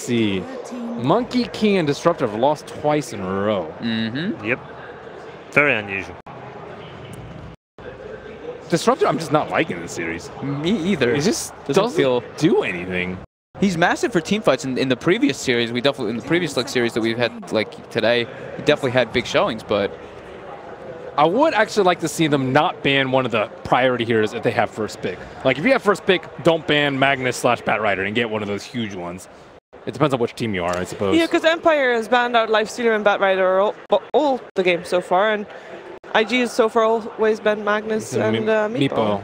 see. Monkey King and Disruptor have lost twice in a row. Yep. Very unusual. Disruptor, I'm just not liking this series. Me either. He just doesn't do anything. He's massive for team fights. In the previous series, in the previous series that we've had today, he definitely had big showings, but I would actually like to see them not ban one of the priority heroes if they have first pick. Like, if you have first pick, don't ban Magnus / Bat Rider and get one of those huge ones. It depends on which team you are, I suppose. Yeah, because Empire has banned out Lifestealer and Bat Rider all the games so far, and IG has so far always banned Magnus and Meepo.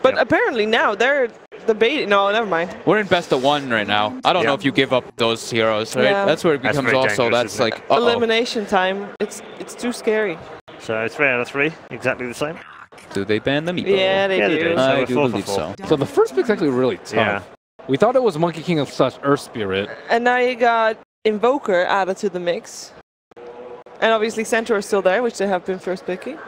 But apparently now they're debating. No, never mind. We're in best of 1 right now. I don't know if you give up those heroes, right? Yeah. That's where it becomes also, that's like, elimination time. It's too scary. So 3 out of 3, exactly the same. Do they ban the Meepo? Yeah, they do. So I we're do 4 believe for 4. so. So the first pick's actually really tough. Yeah. We thought it was Monkey King / Earth Spirit. And now you got Invoker added to the mix. And obviously Centaur is still there, which they have been first picking.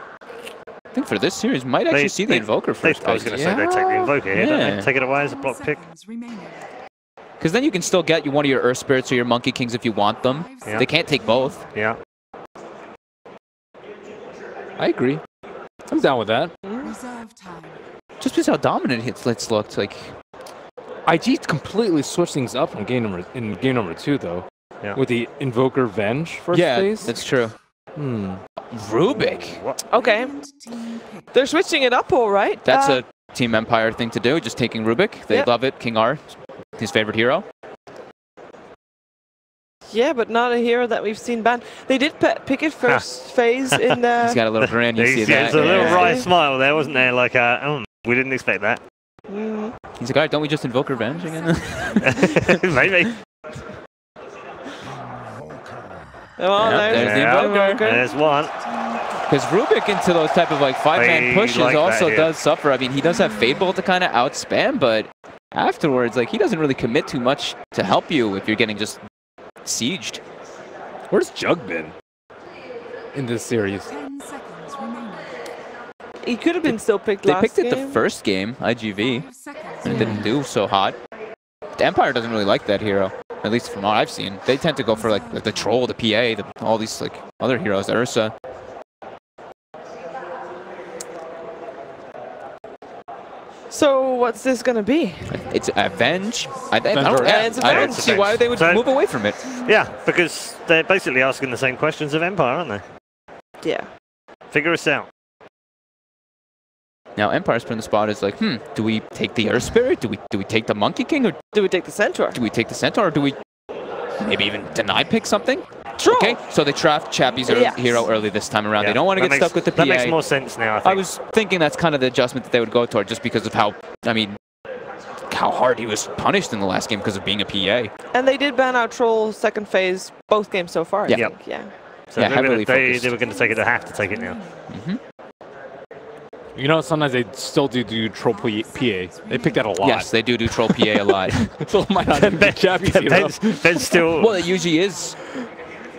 I think for this series, might actually see the Invoker first. I was going to say they take the Invoker here, don't they? Take it away as a block pick. Because then you can still get one of your Earth Spirits or your Monkey Kings if you want them. Yeah. They can't take both. Yeah. I agree. I'm down with that. Just because how dominant it's looked like. IG completely switched things up in game number 2, though. Yeah. With the Invoker Venge first phase. Yeah, that's true. Rubik. What? Okay. They're switching it up all right. That's a Team Empire thing to do, just taking Rubik. They love it. King R, his favorite hero. Yeah, but not a hero that we've seen banned. They did pick it first phase in the... He's got a little grin, you see that. There's a little wry smile there, wasn't there? Like, oh, we didn't expect that. He's like, all right, don't we just invoke revenge again? Maybe. Oh, there's the Invoker. There's one. Because Rubik into those type of like 5-man pushes like also does suffer. I mean, he does have Fade Bolt to kind of outspam, but afterwards, like, he doesn't really commit too much to help you if you're getting just sieged. Where's Jug been in this series? He could have been still picked last game. They picked it the first game, iG.Vit, and it didn't do so hot. The Empire doesn't really like that hero, at least from what I've seen. They tend to go for like the Troll, the PA, all these like other heroes, the Ursa. So what's this gonna be? It's Avenge. I don't It's see why they would move away from it. Yeah, because they're basically asking the same questions of Empire, aren't they? Yeah. Figure us out. Now Empire's put in the spot is like, do we take the Earth Spirit? Do we take the Monkey King, or do we take the Centaur? Do we take the Centaur, or do we maybe even deny pick something? True. Okay, so they draft Chappie's hero early this time around. Yeah, they don't want to get stuck with the PA. That makes more sense now, I think. I was thinking that's kind of the adjustment that they would go toward, just because of how, I mean, how hard he was punished in the last game because of being a PA. And they did ban out Troll second phase both games so far, I think. Yeah. So they were going to take it, they have to take it now. You know, sometimes they still do Troll PA. They pick that a lot. Yes, they do Troll PA a lot. So it might not be Chappie's hero. Ben still... Well, it usually is.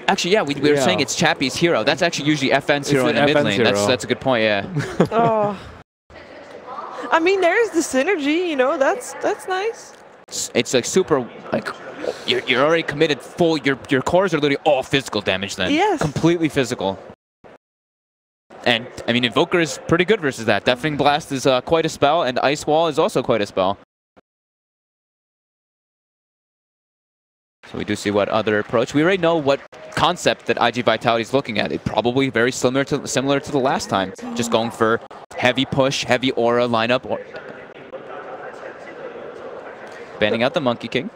Actually, yeah, we were saying it's Chappie's hero. That's actually usually FN's hero in the mid lane. That's a good point, yeah. Oh. I mean, there's the synergy, you know, that's nice. It's like super, like, you're already committed full, your cores are literally all physical damage then. Yes. Completely physical. And, I mean, Invoker is pretty good versus that. Deafening Blast is quite a spell, and Ice Wall is also quite a spell. So we do see what other approach. We already know what concept that iG.Vitality is looking at. It probably very similar to the last time. Just going for heavy push, heavy aura lineup. Banning out the Monkey King.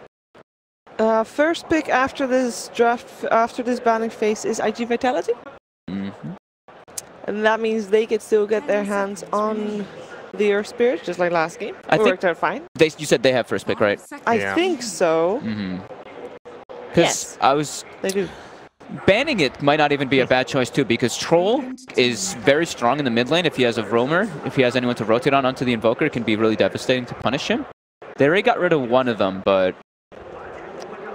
First pick after this draft, after this banning phase is iG.Vitality. And that means they could still get their hands on the Earth Spirit, just like last game. It worked out fine. You said they have first pick, right? I think so. Because they do. Banning it might not even be a bad choice too, because Troll is very strong in the mid lane. If he has a roamer, if he has anyone to rotate on onto the Invoker, it can be really devastating to punish him. They already got rid of one of them, but...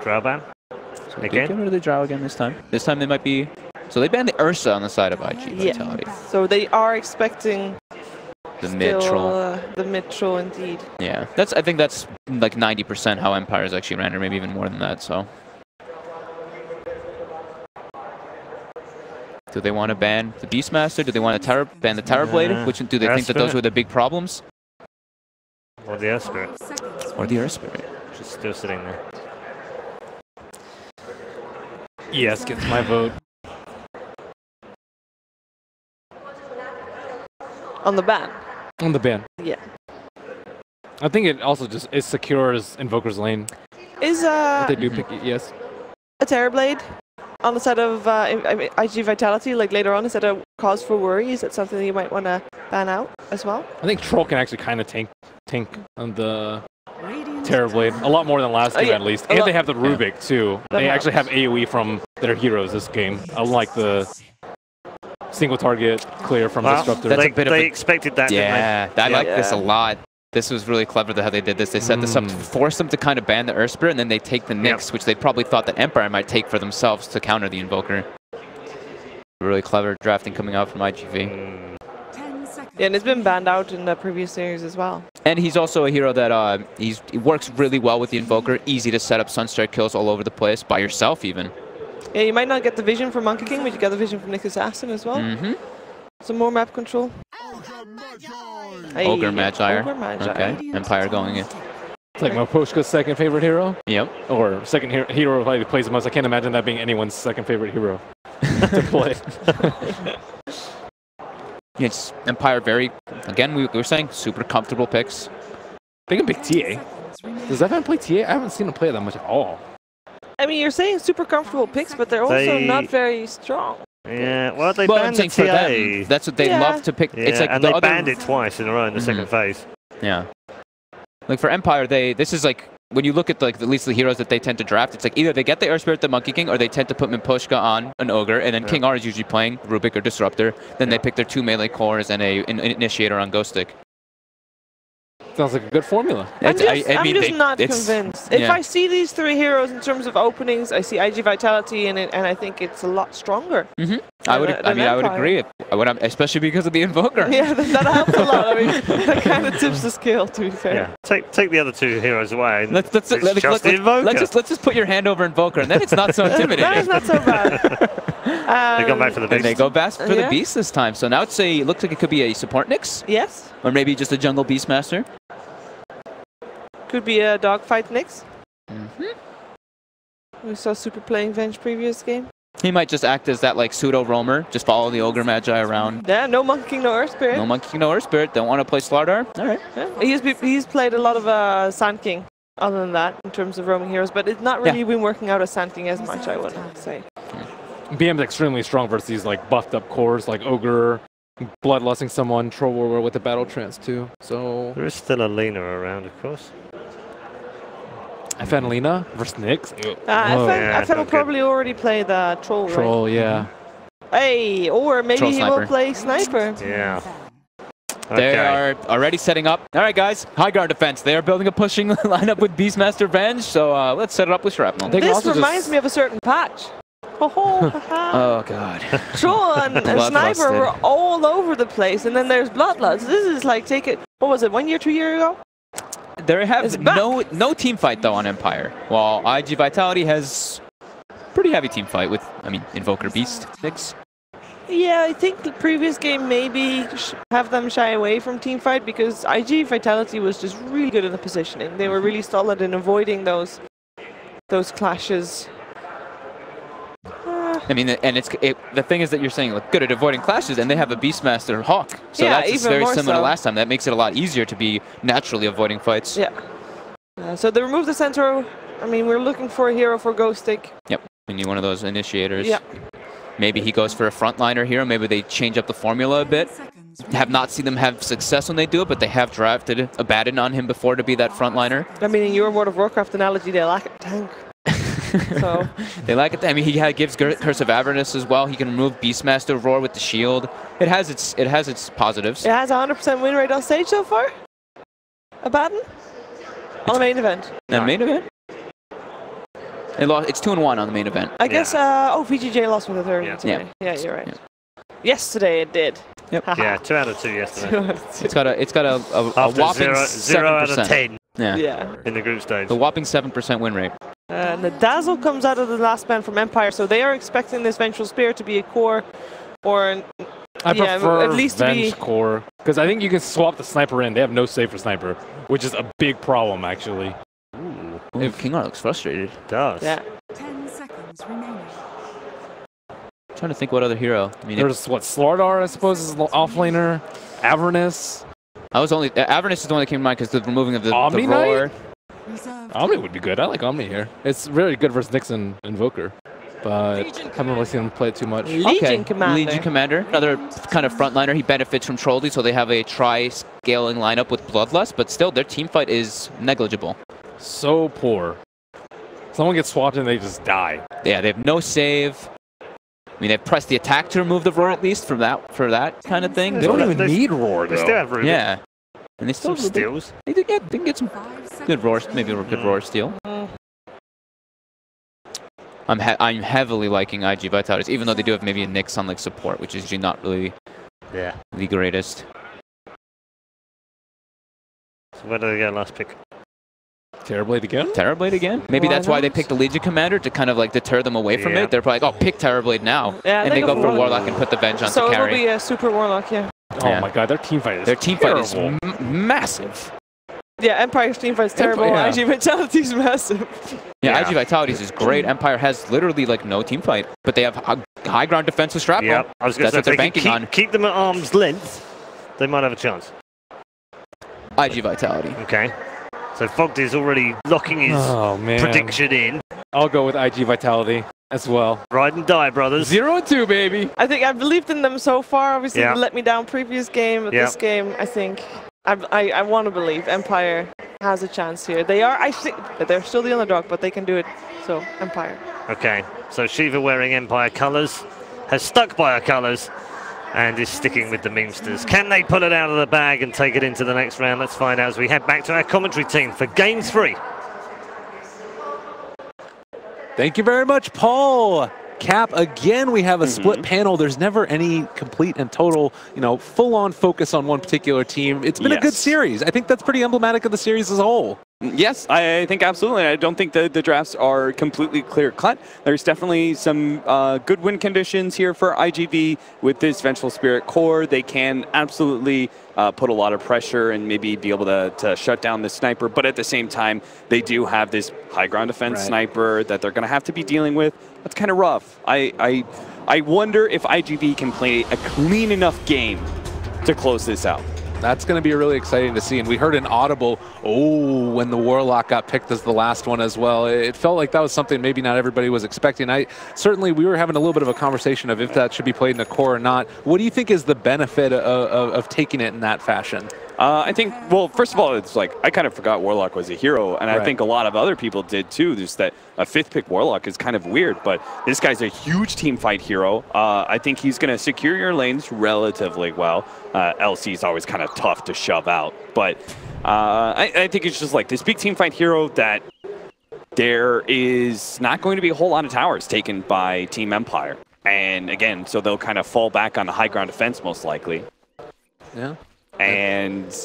Drow ban? So they did get rid of the Drow again this time. This time they might be... So they banned the Ursa on the side of iG.Vitality. Yeah. So they are expecting The mid troll. The mid troll, indeed. Yeah, I think that's like 90% how Empires actually ran, or maybe even more than that. So, do they want to ban the Beastmaster? Do they want to ban the Terrorblade? Which do they think that those were the big problems? Or the Earth Spirit. Or the Earth Spirit. Just still sitting there. Yes, gets my vote. On the ban. On the ban. Yeah. I think it also just secures Invoker's lane. Is if they do pick it, yes. A Terrorblade on the side of iG.Vitality, like later on, is that a cause for worry? Is that something that you might want to ban out as well? I think Troll can actually kind of tank on the Terrorblade a lot more than last game, at least. And they have the Rubik too. They actually have AoE from their heroes this game, unlike the single target clear from Disruptor. They expected that, didn't they? I like this a lot. This was really clever how they did this. They set this up to force them to kind of ban the Earth Spirit, and then they take the Nyx, which they probably thought that Empire might take for themselves to counter the Invoker. Really clever drafting coming out from iG.Vit. Yeah, and it's been banned out in the previous series as well. And he's also a hero that he works really well with the Invoker. Easy to set up Sunstrike kills all over the place, by yourself even. Yeah, you might not get the vision from Monkey King, but you get the vision from Nyx Assassin as well. Some more map control. Ogre Magi. Okay, Empire going in. It's like Maposhka's second favorite hero? Yep. Or second hero who plays the most. I can't imagine that being anyone's second favorite hero to play. It's Empire again, we were saying, super comfortable picks. They can pick TA. Does Evan play TA? I haven't seen him play that much at all. I mean, you're saying super comfortable picks, but they're also not very strong. Yeah, well, they banned the TA. That's what they love to pick. Yeah, it's like and they banned it twice in a row in the second phase. Yeah. Like for Empire, this is like, when you look at like at least the heroes that they tend to draft, it's like either they get the Earth Spirit, the Monkey King, or they tend to put Miposhka on an Ogre, and then King R is usually playing Rubik or Disruptor. Then they pick their 2 melee cores and an Initiator on Ghost Stick. Sounds like a good formula. I'm just not convinced. If I see these 3 heroes in terms of openings, I see iG.Vitality in it, and I think it's a lot stronger. I would agree. Especially because of the Invoker. Yeah, that helps a lot. I mean, that kind of tips the scale, to be fair. Yeah. Take the other 2 heroes away. Let's just put your hand over Invoker, and then it's not so intimidating. That is not so bad. They go back for the Beast. And they go back for the Beast this time. So now it looks like it could be a support Nyx. Yes. Or maybe just a jungle Beastmaster. Could be a dogfight Nyx. We saw Super playing Venge previous game. He might just act as that like pseudo roamer, just follow the Ogre Magi around. Yeah, no Monkey King, no Earth Spirit. No Monkey King, no Earth Spirit. Don't want to play Slardar. All right. Yeah. He's played a lot of Sand King, other than that, in terms of roaming heroes, but it's not really been working out as Sand King as much, I wouldn't say. BM's extremely strong versus these like buffed up cores like Ogre, Bloodlusting someone, Troll Warrior with the Battle Trance too. So there is still a Lena around, of course. FN Lena versus Nyx. FN will probably already play the Troll, right? Troll, yeah. Hey, or maybe he will play Sniper. Yeah. They are already setting up. All right, guys. High guard defense. They are building a pushing lineup with Beastmaster Venge. So let's set it up with Shrapnel. This reminds me of a certain patch. Oh god. Troll and Sniper were all over the place, and then there's Bloodlust. This is like what was it, 1 year, 2 years ago? They have no team fight though on Empire. While iG.Vitality has pretty heavy team fight with, Invoker Beast Nyx. Yeah, I think the previous game maybe have them shy away from team fight because iG.Vitality was just really good in the positioning. They were really solid in avoiding those clashes. And the thing is that you're saying good at avoiding clashes, and they have a Beastmaster Hawk, so that's just very similar to last time. That makes it a lot easier to be naturally avoiding fights. Yeah. So they remove the center. We're looking for a hero for Ghost Stick. Yep. We need one of those initiators. Yeah. Maybe he goes for a frontliner hero. Maybe they change up the formula a bit. Have not seen them have success when they do it, but they have drafted Abaddon on him before to be that frontliner. In your World of Warcraft analogy, they lack a tank. So they like it. He gives Curse of Avernus as well. He can remove Beastmaster Roar with the shield. It has its positives. It has 100% win rate on stage so far. Abaddon on the main event. The main event. It's 2-1 on the main event. I guess. VGJ lost with the third. Yeah, you're right. Yeah. Yesterday it did. Yep. Yeah, 2 out of 2 yesterday. It's got a whopping 0 out of 10 Yeah. in the group stage. The whopping 7% win rate. And the Dazzle comes out of the last man from Empire, so they are expecting this Vengeful Spirit to be a core, or I prefer at least Venge core, because I think you can swap the sniper in. They have no save for sniper, which is a big problem, actually. Ooh, if King R looks frustrated. Does. Yeah. 10 seconds remaining. Trying to think what other hero. I mean, there's what Slardar, I suppose, is offlaner. Avernus. Avernus is the one that came to mind because the removing of the Omni roar. Omni would be good. I like Omni here. It's really good versus Nixon Invoker, but haven't really seen him play it too much. Legion Commander. Legion Commander, another kind of frontliner. He benefits from Trolley, so they have a tri-scaling lineup with Bloodlust, but still their team fight is negligible. So poor. Someone gets swapped and they just die. Yeah, they have no save. I mean, they've pressed the attack to remove the roar at least for that kind of thing. They don't even need roar, They though. still have Ruby. Yeah. And they still Some steals. They can get some good roar, maybe a good roar steal. I'm heavily liking iG.Vitality, even though they do have maybe a Nyx on like support, which is usually not really the greatest. So where do they go last pick? Terrorblade again? Terrorblade again? Maybe that's why they picked the Legion Commander, to kind of like deter them away from it. They're probably like, oh, pick Terrorblade now. Yeah, and they go for Warlock and put the Venge on to carry. So it'll be a super Warlock, yeah. Oh my god, their team fight is massive. Yeah, Empire's team fight is terrible. Yeah. iG.Vitality is massive. Yeah, iG.Vitality is great. Empire has literally like no team fight, but they have high ground defense with Shrapnel. Yeah, I was going to say, what they're if they banking on. keep them at arm's length, they might have a chance. iG.Vitality. Okay. So Fogd is already locking his prediction in. I'll go with iG.Vitality as well. Ride and die, brothers. 0-2, baby. I think I've believed in them so far. Obviously, they let me down previous game. But this game, I think I want to believe Empire has a chance here. They are, I think, they're still the underdog, but they can do it. So Empire. Okay. So Shiva wearing Empire colours, has stuck by her colours, and is sticking with the memesters. Can they pull it out of the bag and take it into the next round? Let's find out as we head back to our commentary team for Game 3. Thank you very much, Paul. Cap, again, we have a split panel. There's never any complete and total, full-on focus on one particular team. It's been a good series. I think that's pretty emblematic of the series as a whole. Yes, I think absolutely. I don't think the drafts are completely clear-cut. There's definitely some good win conditions here for iG.V with this Vengeful Spirit core. They can absolutely put a lot of pressure and maybe be able to shut down the sniper, but at the same time, they do have this high ground defense sniper that they're going to have to be dealing with. That's kind of rough. I wonder if iG.V can play a clean enough game to close this out. That's going to be really exciting to see. And we heard an audible, when the Warlock got picked as the last one as well. It felt like that was something maybe not everybody was expecting. Certainly, we were having a little bit of a conversation of if that should be played in the core or not. What do you think is the benefit of taking it in that fashion? I think, well, first of all, it's like, I kind of forgot Warlock was a hero, and I think a lot of other people did too. Just that a 5th pick Warlock is kind of weird, but this guy's a huge team fight hero. I think he's going to secure your lanes relatively well. LC is always kind of tough to shove out, but I think it's just like this big team fight hero that there is not going to be a whole lot of towers taken by Team Empire. And again, so they'll kind of fall back on the high ground defense most likely. Yeah. And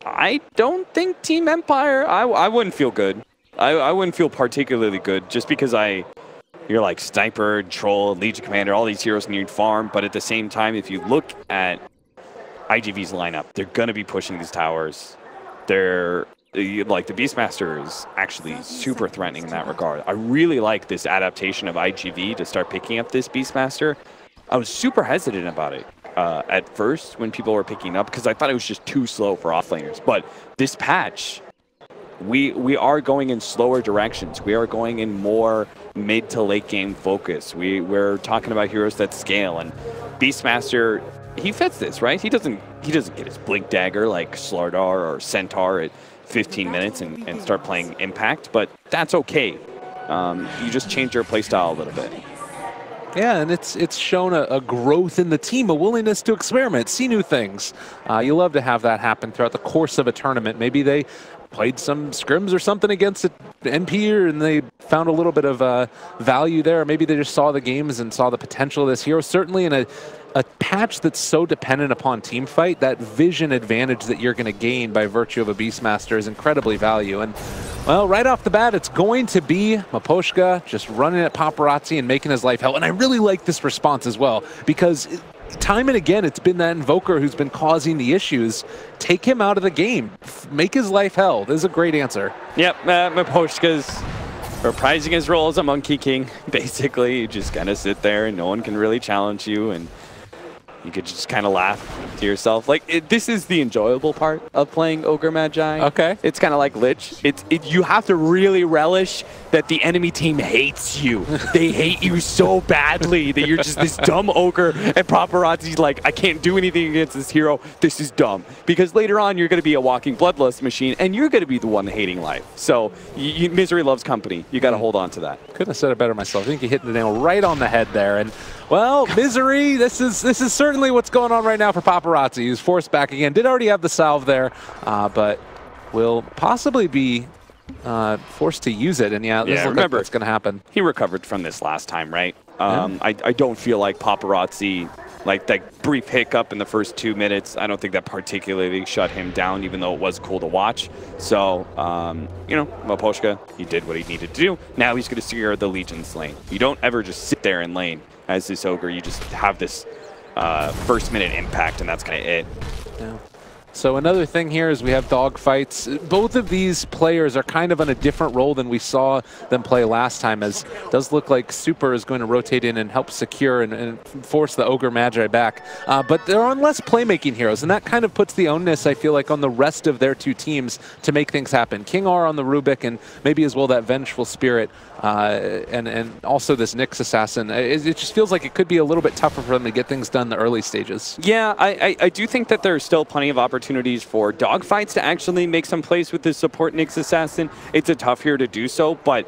I don't think Team Empire, I wouldn't feel good. I wouldn't feel particularly good just because you're like Sniper, Troll, Legion Commander, all these heroes need farm, but at the same time, if you look at iG.V's lineup, they're going to be pushing these towers. They're like the Beastmaster is actually super threatening in that regard. I really like this adaptation of iG.V to start picking up this Beastmaster. I was super hesitant about it at first when people were picking up because I thought it was just too slow for offlaners. But this patch, we are going in slower directions. We are going in more mid to late game focus. We're talking about heroes that scale, and Beastmaster, he fits this, right? He doesn't get his Blink Dagger like Slardar or Centaur at 15 minutes and start playing Impact, but that's okay. You just change your playstyle a little bit. Yeah, and it's shown a growth in the team, a willingness to experiment, see new things. You love to have that happen throughout the course of a tournament. Maybe they played some scrims or something against an NP, and they found a little bit of value there. Maybe they just saw the games and saw the potential of this hero. Certainly in a patch that's so dependent upon team fight, that vision advantage that you're going to gain by virtue of a Beastmaster is incredibly valuable. And, well, right off the bat, it's going to be Miposhka just running at Paparazzi and making his life hell. And I really like this response as well, because time and again, it's been that Invoker who's been causing the issues. Take him out of the game. Make his life hell. This is a great answer. Yep, Miposhka's reprising his role as a Monkey King. Basically, you just kind of sit there and no one can really challenge you, and you could just kind of laugh to yourself. Like, this is the enjoyable part of playing Ogre Magi. Okay. It's kind of like Lich. You have to really relish that the enemy team hates you. They hate you so badly that you're just this dumb ogre, and Paparazzi's like, I can't do anything against this hero. This is dumb. Because later on, you're going to be a walking bloodlust machine, and you're going to be the one hating life. So misery loves company. You got to hold on to that. Couldn't have said it better myself. I think you hit the nail right on the head there. And, well, misery, this is certainly what's going on right now for Paparazzi. He's forced back again. Did already have the salve there, but will possibly be forced to use it. And yeah, this looks like what's going to happen. He recovered from this last time, right? I don't feel like Paparazzi, like that brief hiccup in the first 2 minutes, I don't think that particularly shut him down, even though it was cool to watch. So, you know, Miposhka, he did what he needed to do. Now he's going to secure the Legion's lane. You don't ever just sit there in lane as this ogre. You just have this first minute impact, and that's kind of it. Yeah. So another thing here is we have dogfights. Both of these players are kind of on a different role than we saw them play last time, as it does look like Super is going to rotate in and help secure and force the Ogre Magi back. But they're on less playmaking heroes, and that kind of puts the onus, I feel like, on the rest of their two teams to make things happen. King R on the Rubik, and maybe as well that Vengeful Spirit, and also this Nyx Assassin. It just feels like it could be a little bit tougher for them to get things done in the early stages. Yeah, I do think that there are still plenty of opportunities for dogfights to actually make some plays with this support Nyx Assassin. It's a tough hero to do so, but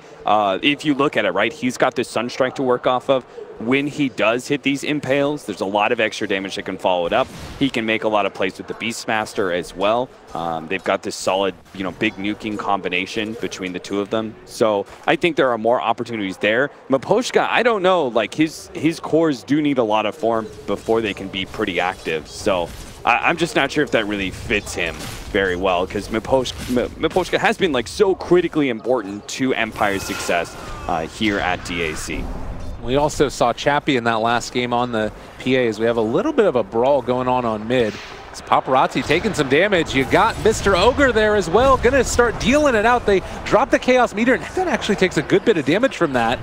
if you look at it, right, he's got this Sunstrike to work off of. When he does hit these impales, there's a lot of extra damage that can follow it up. He can make a lot of plays with the Beastmaster as well. They've got this solid, you know, big nuking combination between the two of them. So I think there are more opportunities there. Miposhka, I don't know, like his cores do need a lot of form before they can be pretty active. So I'm just not sure if that really fits him very well, because Miposhka has been like so critically important to Empire's success here at DAC. We also saw Chappie in that last game on the PAs. We have a little bit of a brawl going on mid. It's Paparazzi taking some damage. You got Mr. Ogre there as well. Gonna start dealing it out. They drop the Chaos Meter, and that actually takes a good bit of damage from that.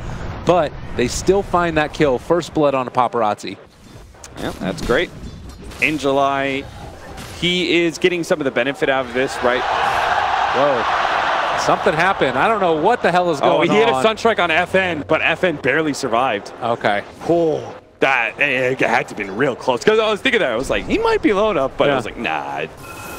But they still find that kill. First blood on a Paparazzi. Yeah, that's great. In July, he is getting some of the benefit out of this, right? Whoa. Something happened. I don't know what the hell is going on. Oh, he hit a Sunstrike on FN, but FN barely survived. Okay. Cool. That it had to have been real close. Because I was thinking that. I was like, he might be low enough, but I was like, nah,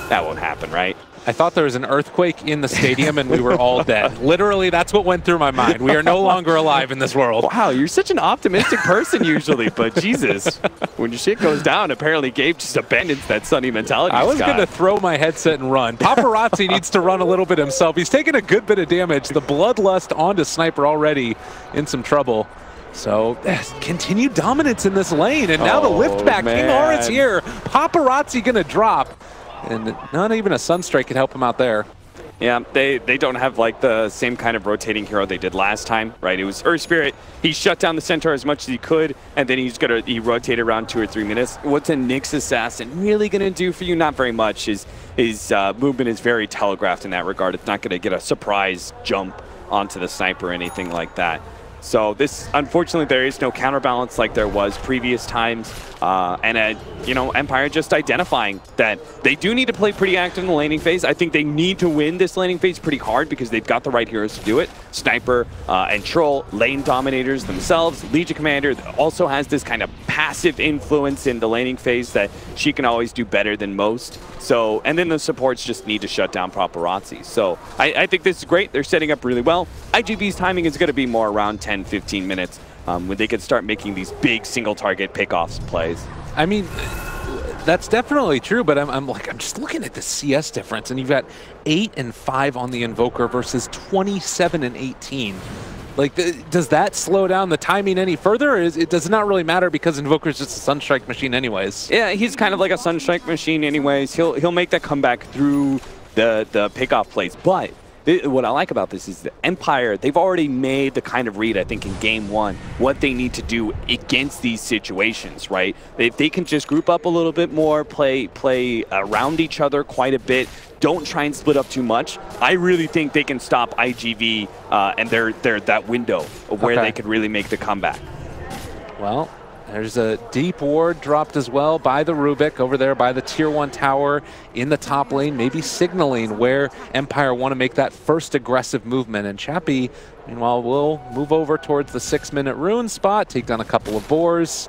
that won't happen, right? I thought there was an earthquake in the stadium and we were all dead. Literally, that's what went through my mind. We are no longer alive in this world. Wow, you're such an optimistic person usually, but Jesus, when your shit goes down, apparently Gabe just abandons that sunny mentality. I was going to throw my headset and run. Paparazzi needs to run a little bit himself. He's taking a good bit of damage. The Bloodlust onto Sniper already in some trouble. So, continued dominance in this lane. And now the lift back. King R is here. Paparazzi going to drop. And not even a Sunstrike could help him out there. Yeah, they don't have like the same kind of rotating hero they did last time, right? It was Earth Spirit. He shut down the Centaur as much as he could, and then he rotated around 2 or 3 minutes. What's a Nyx Assassin really gonna do for you? Not very much. His movement is very telegraphed in that regard. It's not gonna get a surprise jump onto the Sniper or anything like that. So this, unfortunately, there is no counterbalance like there was previous times. You know, Empire just identifying that they do need to play pretty active in the laning phase. I think they need to win this laning phase pretty hard because they've got the right heroes to do it. Sniper and Troll, lane dominators themselves. Legion Commander also has this kind of passive influence in the laning phase that she can always do better than most. So, and then the supports just need to shut down Paparazzi. So I think this is great. They're setting up really well. iG.Vit's timing is going to be more around 10-15 minutes when they can start making these big single target pickoffs plays. I mean, That's definitely true, but I'm just looking at the CS difference, and you've got 8 and 5 on the Invoker versus 27 and 18. Like, does that slow down the timing any further, or does it not really matter because Invoker's just a Sunstrike machine anyways? Yeah, he's kind of like a Sunstrike machine anyways. He'll make that comeback through the pickoff plays. But what I like about this is the Empire, they've already made the kind of read, I think, in game 1, what they need to do against these situations, right? If they can just group up a little bit more, play around each other quite a bit, don't try and split up too much, I really think they can stop iG.Vit and they're that window of where they could really make the comeback. Well, there's a deep ward dropped as well by the Rubik over there by the Tier 1 tower in the top lane, maybe signaling where Empire want to make that first aggressive movement. And Chappie, meanwhile, will move over towards the 6-minute rune spot, take down a couple of boars.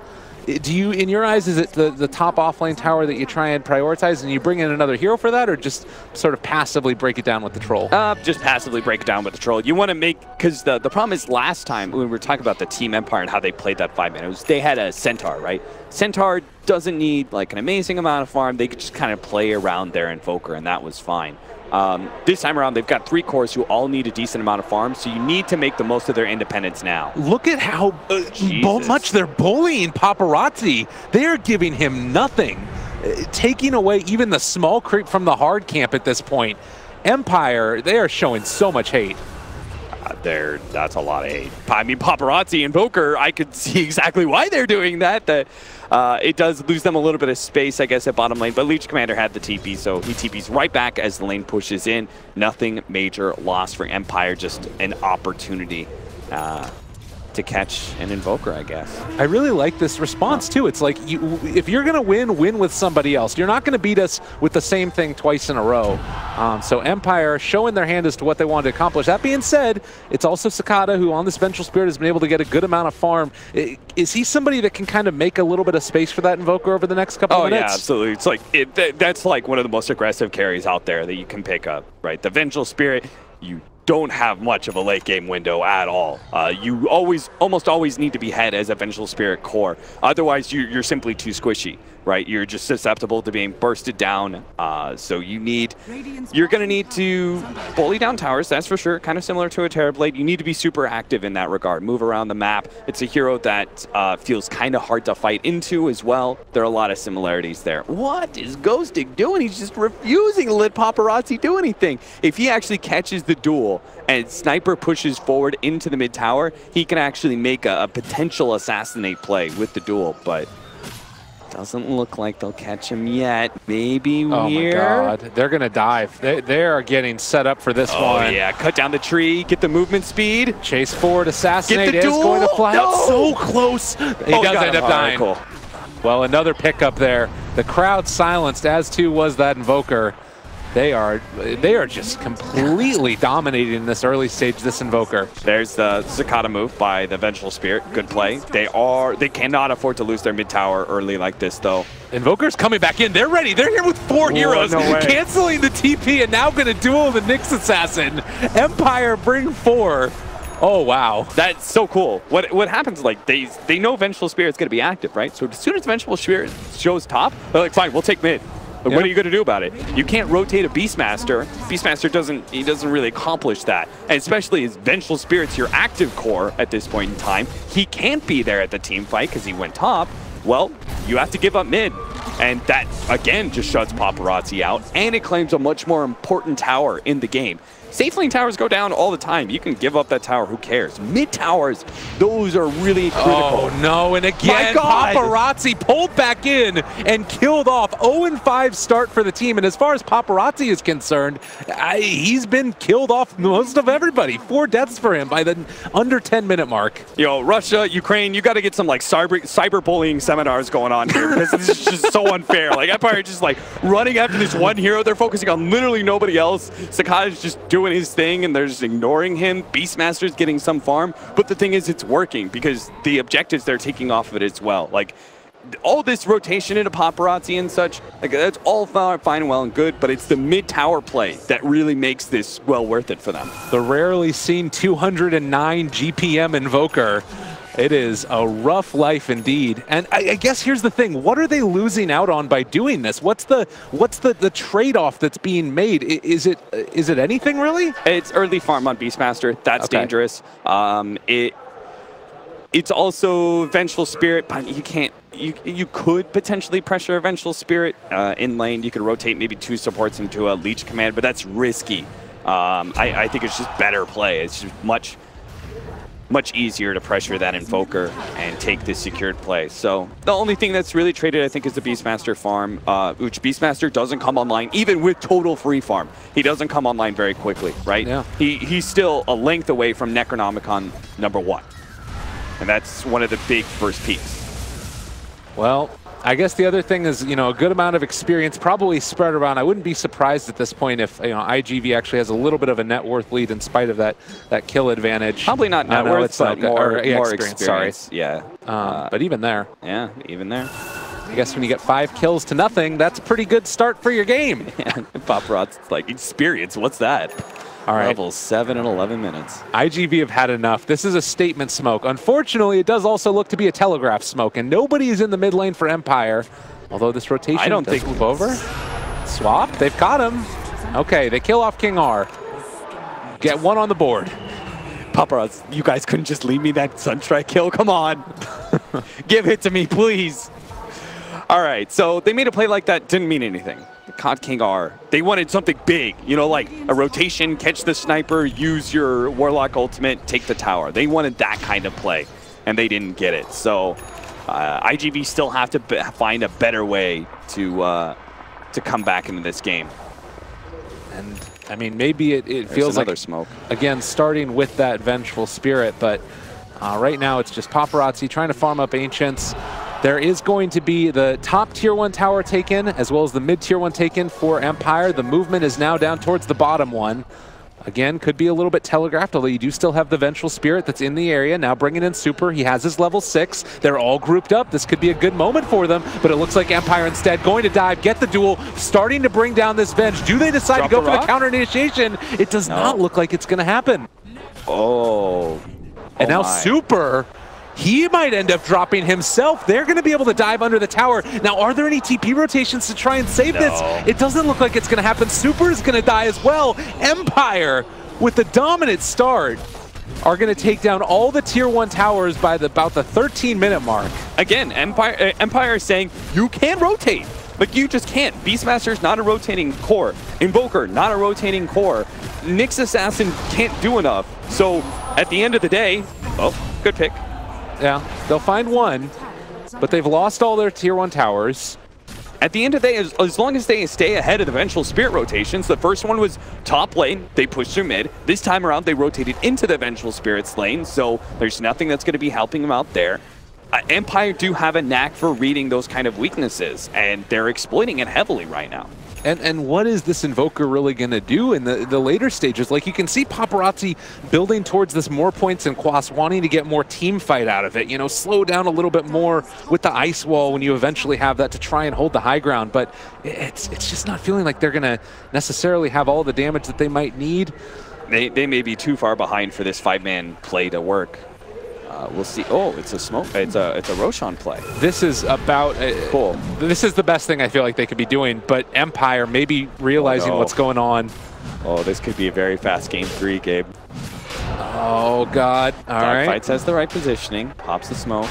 Do you, in your eyes, is it the top offlane tower that you try and prioritize and you bring in another hero for that, or just sort of passively break it down with the troll? Just passively break it down with the troll. You want to make, because the problem is last time when we were talking about the Team Empire and how they played that 5-minute, they had a Centaur, right? Centaur doesn't need like an amazing amount of farm. They could just kind of play around their Invoker, and that was fine. This time around, they've got 3 cores who all need a decent amount of farm, so you need to make the most of their independence now. Look at how much they're bullying Paparazzi. They are giving him nothing, taking away even the small creep from the hard camp at this point. Empire, they are showing so much hate. That's a lot of hate. I mean, Paparazzi and Invoker, I could see exactly why they're doing that. It does lose them a little bit of space, I guess, at bottom lane, but Leech Commander had the TP, so he TPs right back as the lane pushes in. Nothing major loss for Empire, just an opportunity to catch an Invoker, I guess. I really like this response, too. It's like, if you're going to win with somebody else. You're not going to beat us with the same thing twice in a row. So Empire showing their hand as to what they wanted to accomplish. That being said, it's also Cicada, who on this Vengeful Spirit has been able to get a good amount of farm. Is he somebody that can kind of make a little bit of space for that Invoker over the next couple of minutes? Oh, yeah, absolutely. It's like, that's like one of the most aggressive carries out there that you can pick up, right? The Vengeful Spirit, you don't have much of a late game window at all. You almost always need to be head as a Vengeful Spirit core. Otherwise, you're simply too squishy, right? You're just susceptible to being bursted down. So you're going to need to bully down towers, that's for sure. Kind of similar to a Terrorblade. You need to be super active in that regard. Move around the map. It's a hero that feels kind of hard to fight into as well. There are a lot of similarities there. What is Ghostig doing? He's just refusing to let Paparazzi do anything. If he actually catches the duel and Sniper pushes forward into the mid tower, he can actually make a potential assassinate play with the duel, but doesn't look like they'll catch him yet. Maybe here. Oh my god, they're gonna dive. They are getting set up for this one. Oh yeah, cut down the tree, get the movement speed. Chase forward, assassinate is going to fly out so close. He does end up dying. Cool. Well, another pickup there. The crowd silenced, as too was that Invoker. They are just completely dominating this early stage, this Invoker. There's the Cicada move by the Vengeful Spirit. Good play. They cannot afford to lose their mid tower early like this, though. Invoker's coming back in. They're ready. They're here with 4 heroes, canceling the TP and now going to duel the Nyx Assassin. Empire bring 4. Oh, wow. That's so cool. What happens, like, they know Vengeful Spirit's going to be active, right? So as soon as Vengeful Spirit shows top, they're like, fine, we'll take mid. But what are you going to do about it? You can't rotate a Beastmaster. Beastmaster doesn't really accomplish that. And especially as Vengeful Spirit's your active core at this point in time, he can't be there at the team fight because he went top. Well, you have to give up mid. And that, again, just shuts Paparazzi out. And it claims a much more important tower in the game. Safe lane towers go down all the time. You can give up that tower, who cares? Mid towers, those are really critical. Oh no, and again, Paparazzi pulled back in and killed off. 0-5 start for the team, and as far as Paparazzi is concerned, he's been killed off most of everybody. 4 deaths for him by the under 10-minute mark. Yo, Russia, Ukraine, you got to get some like cyberbullying seminars going on here, because this is just so unfair. Like Empire just like running after this one hero. They're focusing on literally nobody else. Cicada's just doing his thing and they're just ignoring him. Beastmaster's getting some farm, but the thing is, it's working because the objectives they're taking off of it as well. Like all this rotation into Paparazzi and such, like that's all fine and well and good, but it's the mid tower play that really makes this well worth it for them. The rarely seen 209 GPM Invoker It is a rough life indeed. And I guess here's the thing. What are they losing out on by doing this? What's the trade-off that's being made? Is it anything really? It's early farm on Beastmaster. That's dangerous. It's also Vengeful Spirit, but you can't. You could potentially pressure a Vengeful Spirit in lane. You could rotate maybe 2 supports into a Leech Command, but that's risky. I think it's just better play. It's just much easier to pressure that Invoker and take this secured play. So the only thing that's really traded, I think, is the Beastmaster farm, which Beastmaster doesn't come online, even with total free farm. He doesn't come online very quickly, right? Yeah. He's still a length away from Necronomicon #1. And that's one of the big first peaks. Well, I guess the other thing is, a good amount of experience probably spread around. I wouldn't be surprised at this point if, iG.Vit actually has a little bit of a net worth lead in spite of that kill advantage. Probably not net worth, but more experience. Sorry. Yeah. But even there. Yeah, even there. I guess when you get 5 kills to nothing, that's a pretty good start for your game. Yeah. Paparazzi's like, experience, what's that? All right. Level 7 in 11 minutes. iG.Vit have had enough. This is a statement smoke. Unfortunately, it does also look to be a telegraph smoke, and nobody is in the mid lane for Empire. Although this rotation I don't think move over. Swap. They've caught him. Okay, they kill off King R. Get 1 on the board. Paparazzi, you guys couldn't just leave me that Sunstrike kill. Come on. Give it to me, please. All right, so they made a play like that. Didn't mean anything. Caught King R. They wanted something big, like a rotation, catch the sniper, use your Warlock ultimate, take the tower. They wanted that kind of play, and they didn't get it. So iG.Vit still have to find a better way to come back into this game. And I mean, maybe it feels like smoke again, starting with that Vengeful Spirit, but right now it's just Paparazzi trying to farm up Ancients. There is going to be the top tier 1 tower taken, as well as the mid tier 1 taken for Empire. The movement is now down towards the bottom one. Again, could be a little bit telegraphed, although you do still have the Vengeful Spirit that's in the area. Now bringing in Super. He has his level 6. They're all grouped up. This could be a good moment for them, but it looks like Empire instead going to dive, get the duel, starting to bring down this Venge. Do they decide to go for the counter initiation? It does not look like it's going to happen. And now Super, he might end up dropping himself. They're going to be able to dive under the tower. Now, are there any TP rotations to try and save this? It doesn't look like it's going to happen. Super is going to die as well. Empire, with the dominant start, are going to take down all the tier 1 towers by about the 13-minute mark. Again, Empire is saying, you can rotate. Like, you just can't. Beastmaster's not a rotating core. Invoker, not a rotating core. Nyx Assassin can't do enough. So, at the end of the day, good pick. Yeah, they'll find 1, but they've lost all their tier 1 towers. At the end of the day, as long as they stay ahead of the Vengeful Spirit rotations, the first one was top lane, they pushed through mid. This time around, they rotated into the Vengeful Spirit's lane, so there's nothing that's going to be helping them out there. Empire do have a knack for reading those kind of weaknesses, and they're exploiting it heavily right now. And what is this Invoker really going to do in the later stages? Like, you can see Paparazzi building towards this more points and Quas, wanting to get more team fight out of it. Slow down a little bit more with the ice wall when you eventually have that to try and hold the high ground. But it's just not feeling like they're going to necessarily have all the damage that they might need. They may be too far behind for this 5-man play to work. We'll see. Oh, it's a smoke. It's a Roshan play. This is about cool. This is the best thing I feel like they could be doing. But Empire maybe realizing what's going on. Oh, this could be a very fast game 3, Gabe. Oh God! All right. Fights has the right positioning. Pops the smoke.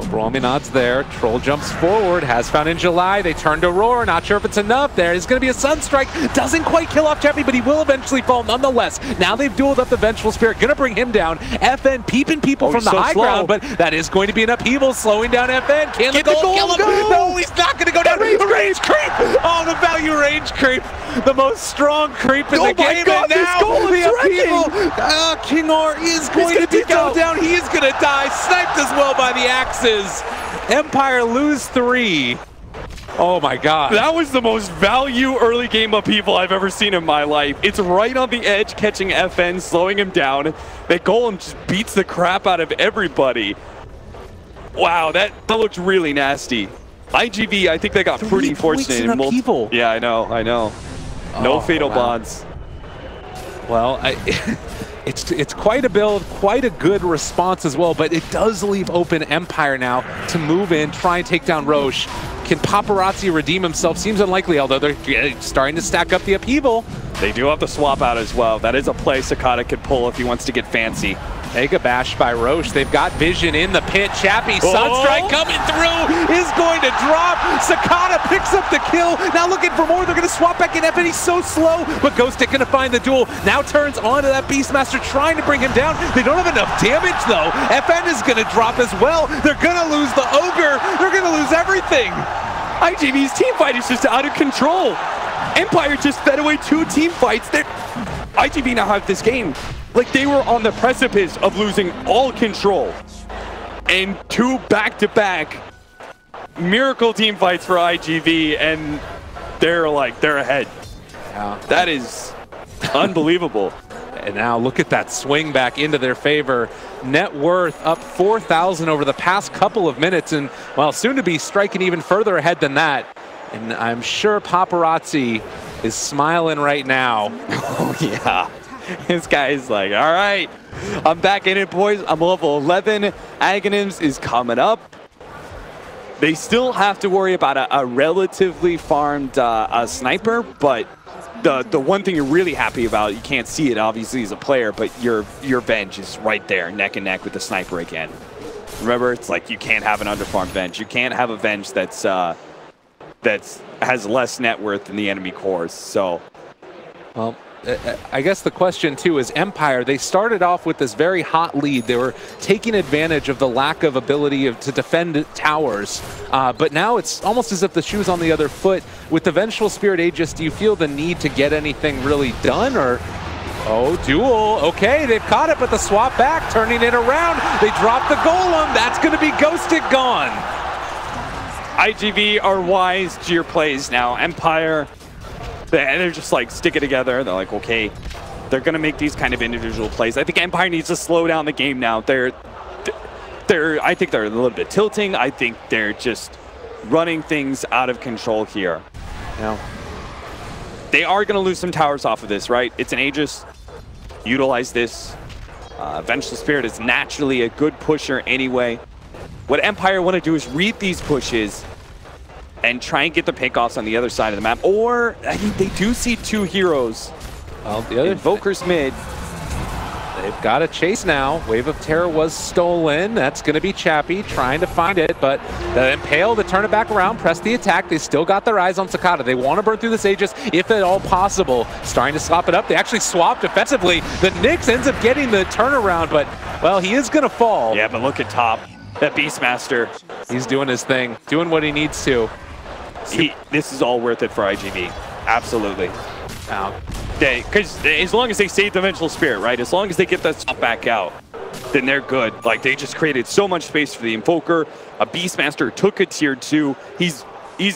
Promenades there. Troll jumps forward. Has found in July. They turn to Roar. Not sure if it's enough. There is going to be a Sunstrike. Doesn't quite kill off Chappie, but he will eventually fall nonetheless. Now they've dueled up the Vengeful Spirit. Going to bring him down. FN peeping people from the high ground, but that is going to be an upheaval, slowing down FN. Can the gold kill him? No, he's not going to go down. The range creep. Oh, the value range creep. The most strong creep in the game. God, and now the upheaval. King R is going to go down. He is going to die. Sniped as well by the axes. Empire lose 3. Oh my God. That was the most value early game upheaval I've ever seen in my life. It's right on the edge, catching FN, slowing him down. That golem just beats the crap out of everybody. Wow, that looked really nasty. iG.Vit, I think they got pretty fortunate in upheaval. Yeah, I know. No fatal bonds. Well, it's quite a build, quite a good response as well, but it does leave open Empire now to move in, try and take down Roche. Can Paparazzi redeem himself? Seems unlikely, although they're starting to stack up the upheaval. They do have the swap out as well. That is a play Sakata could pull if he wants to get fancy. Mega bash by Roche. They've got vision in the pit. Chappie, Sunstrike coming through, is going to drop. Sakata picks up the kill. Now looking for more. They're going to swap back in. FN, he's so slow, but Ghostic going to find the duel. Now turns onto that Beastmaster, trying to bring him down. They don't have enough damage, though. FN is going to drop as well. They're going to lose the Ogre. They're going to lose everything. iG.Vit's team fight is just out of control. Empire just fed away 2 team fights. iG.Vit now have this game. Like, they were on the precipice of losing all control. And 2 back-to-back miracle team fights for iG.Vit, and they're ahead. Yeah. That is unbelievable. And now look at that swing back into their favor. Net worth up 4,000 over the past couple of minutes, and well, soon to be striking even further ahead than that. And I'm sure Paparazzi is smiling right now. Oh yeah. This guy's like, all right, I'm back in it, boys. I'm level 11. Aghanims is coming up. They still have to worry about a relatively farmed sniper, but the one thing you're really happy about, you can't see it obviously as a player, but your Venge is right there, neck and neck with the sniper again. Remember, it's like you can't have an underfarmed Venge. You can't have a Venge that's has less net worth than the enemy cores. So, well, I guess the question too is Empire, they started off with this very hot lead. They were taking advantage of the lack of ability to defend towers, but now it's almost as if the shoe's on the other foot. With the Vengeful Spirit Aegis, do you feel the need to get anything really done, or... Oh, duel. Okay, they've caught it, but the swap back, turning it around. They drop the Golem. That's going to be Ghosted gone. iG.Vit are wise to your plays now. Empire, they're just like, stick it together. They're like, okay, they're going to make these kind of individual plays. I think Empire needs to slow down the game now. I think they're a little bit tilting. I think they're just running things out of control here. Yeah. They are going to lose some towers off of this, right? It's an Aegis. Utilize this. Vengeful Spirit is naturally a good pusher anyway. What Empire want to do is read these pushes and try and get the pickoffs on the other side of the map. Or, I mean, they do see 2 heroes. Well, the other Invoker's mid. They've got a chase now. Wave of Terror was stolen. That's going to be Chappie trying to find it, but the Impale to turn it back around, press the attack. They still got their eyes on Sakata. They want to burn through this Aegis if at all possible. Starting to swap it up. They actually swapped defensively. The Nyx ends up getting the turnaround, but, well, he is going to fall. Yeah, but look at top. That Beastmaster. He's doing his thing, doing what he needs to. This is all worth it for iG.Vit. Absolutely. Because as long as they save the Vengeful Spirit, right? As long as they get that swap back out, then they're good. Like, they just created so much space for the Invoker. A Beastmaster took a tier 2. He's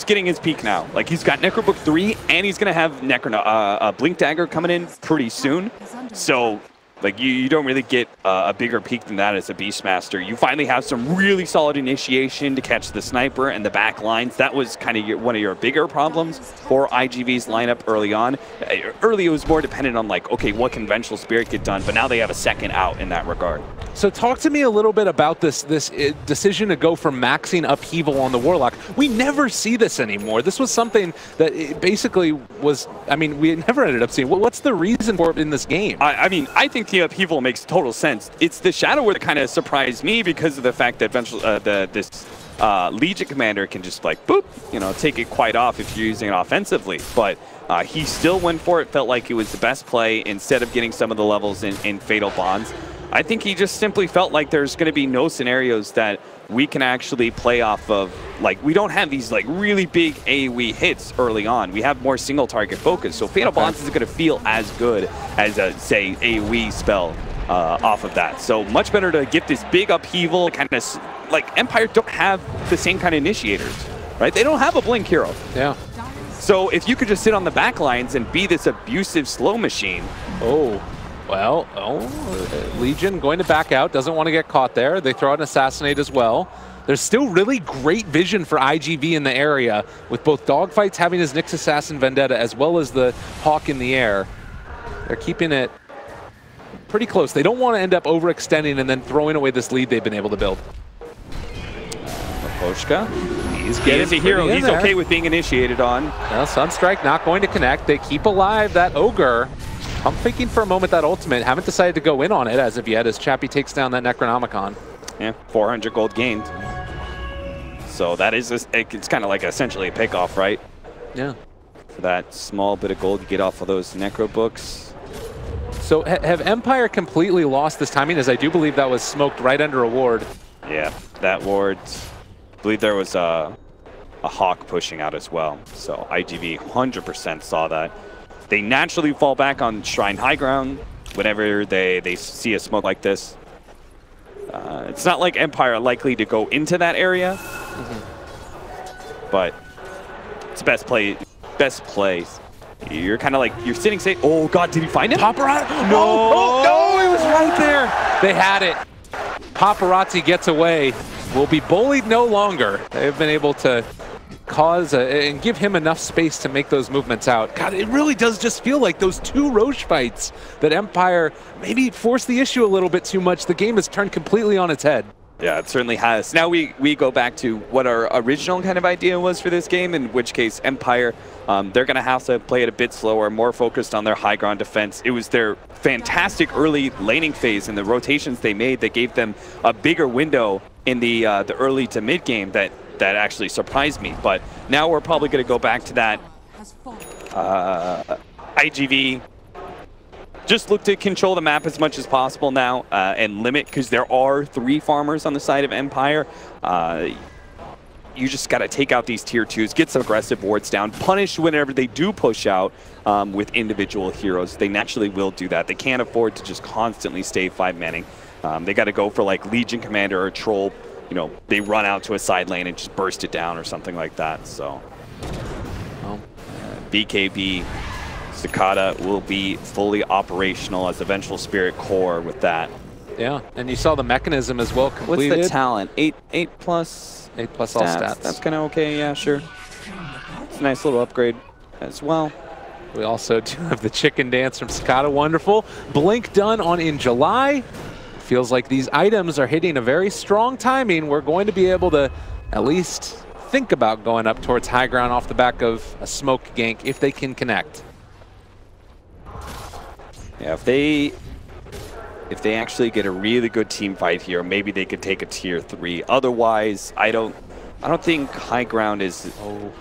getting his peak now. Like, he's got Necrobook 3, and he's going to have Blink Dagger coming in pretty soon. So, like, you don't really get a bigger peak than that as a Beastmaster. You finally have some really solid initiation to catch the sniper and the back lines. That was kind of one of your bigger problems for iG.Vit's lineup early on. Early, it was more dependent on, like, okay, what can Vengeful Spirit get done? But now they have a second out in that regard. So talk to me a little bit about this decision to go for maxing Upheaval on the Warlock. We never see this anymore. This was something that it basically was, I mean, we never ended up seeing. What's the reason for it in this game? I mean, I think the Upheaval makes total sense. It's the Shadow Word that kind of surprised me because of the fact that this Legion Commander can just, like, boop, you know, take it quite off if you're using it offensively. But he still went for it, felt like it was the best play instead of getting some of the levels in Fatal Bonds. I think he just simply felt like there's going to be no scenarios that we can actually play off of. Like, we don't have these, like, really big AoE hits early on. We have more single target focus. So Fatal Bonds isn't going to feel as good as a, say, AoE spell off of that. So much better to get this big Upheaval, kind of, like, Empire don't have the same kind of initiators, right? They don't have a Blink hero. Yeah. So if you could just sit on the back lines and be this abusive slow machine. Oh. Well, Legion going to back out, doesn't want to get caught there. They throw out an Assassinate as well. There's still really great vision for iG.Vit in the area, with both Dogfights having his Nyx Assassin Vendetta as well as the Hawk in the air. They're keeping it pretty close. They don't want to end up overextending and then throwing away this lead they've been able to build. Poshka. He's He is a hero. He's okay with being initiated on. Well, Sunstrike not going to connect. They keep alive that Ogre. I'm thinking for a moment that ultimate. Haven't decided to go in on it as of yet as Chappie takes down that Necronomicon. Yeah, 400 gold gained. So that is, it's kind of like essentially a pickoff, right? Yeah. For that small bit of gold you get off of those Necro books. So have Empire completely lost this timing, as I do believe that was smoked right under a ward. Yeah, that ward. I believe there was a Hawk pushing out as well. So iG.Vit 100% saw that. They naturally fall back on Shrine High Ground whenever they see a smoke like this. It's not like Empire are likely to go into that area, but it's best play. You're kind of like, you're sitting safe. Oh God, did he find it? Paparazzi! No! Oh, no, it was right there. They had it. Paparazzi gets away. Will be bullied no longer. They've been able to cause and give him enough space to make those movements out. God, it really does just feel like those two Roche fights that Empire maybe forced the issue a little bit too much. The game has turned completely on its head. Yeah, it certainly has. Now we go back to what our original kind of idea was for this game, in which case Empire, they're going to have to play it a bit slower, more focused on their high ground defense. It was their fantastic early laning phase and the rotations they made that gave them a bigger window in the early to mid game that actually surprised me. But now we're probably going to go back to that. iG.Vit just look to control the map as much as possible now and limit, because there are 3 farmers on the side of Empire. You just got to take out these tier 2s, get some aggressive wards down, punish whenever they do push out with individual heroes. They naturally will do that. They can't afford to just constantly stay 5-manning. They got to go for like Legion Commander or Troll. You know, they run out to a side lane and just burst it down or something like that. So, BKB. Cicada will be fully operational as the Vengeful Spirit core with that. Yeah, and you saw the mechanism as well completed. What's the talent? 8 plus? 8 plus all stats. That's kind of okay, yeah, sure. It's a nice little upgrade as well. We also do have the chicken dance from Cicada, wonderful. Blink done on in July. Feels like these items are hitting a very strong timing. We're going to be able to at least think about going up towards high ground off the back of a smoke gank if they can connect. Yeah, if they actually get a really good team fight here, maybe they could take a tier 3. Otherwise, I don't think high ground is an